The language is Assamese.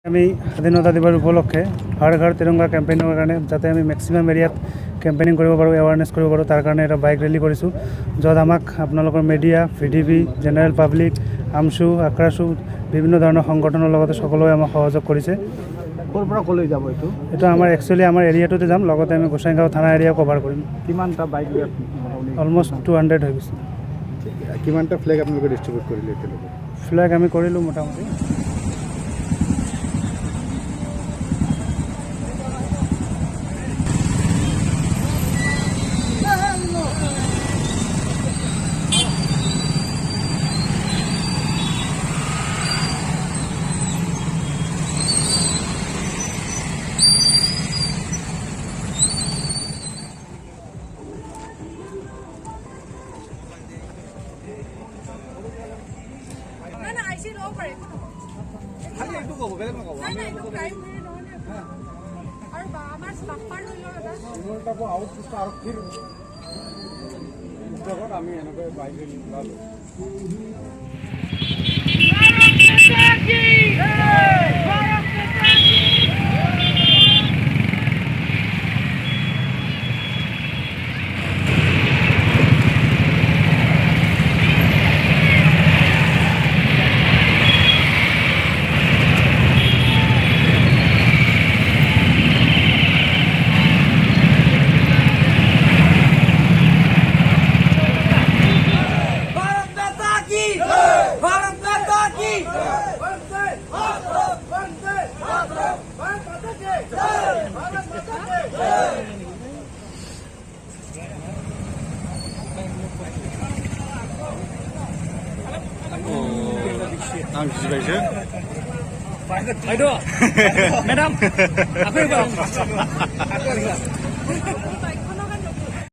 আমি স্বাধীনতা দিৱস উপলক্ষে হৰ ঘৰ তিৰংগা কেম্পেইনৰ কাৰণে যাতে আমি মেক্সিমাম এৰিয়াত কেম্পেইনিং কৰিব পাৰোঁ, এৱাৰনেছ কৰিব পাৰোঁ, তাৰ কাৰণে এটা বাইক ৰেলী কৰিছোঁ, য'ত আমাক আপোনালোকৰ media, VDP, general public, AAMSU, Akrasu বিভিন্ন ধৰণৰ সংগঠনৰ লগতে সকলোৱে আমাক সহযোগ কৰিছে। ক'ৰ পৰা ক'লৈ যাব এইটো? এইটো আমাৰ একচুৱেলি আমাৰ এৰিয়াটোতে যাম, লগতে আমি গোসাইগাঁও থানা এৰিয়াও কভাৰ কৰিম। কিমানটা বাইক অলমষ্ট 200 হৈ গৈছে। কিমানটা ফ্লেগ আপোনালোকে ডিষ্ট্ৰিবিউট কৰিলে এতিয়ালৈকে? ফ্লেগ আমি কৰিলোঁ মোটামুটি। আমি এনেকৈ বাইক ওলালোঁ। নাম কি পাইছে? ম্যাডাম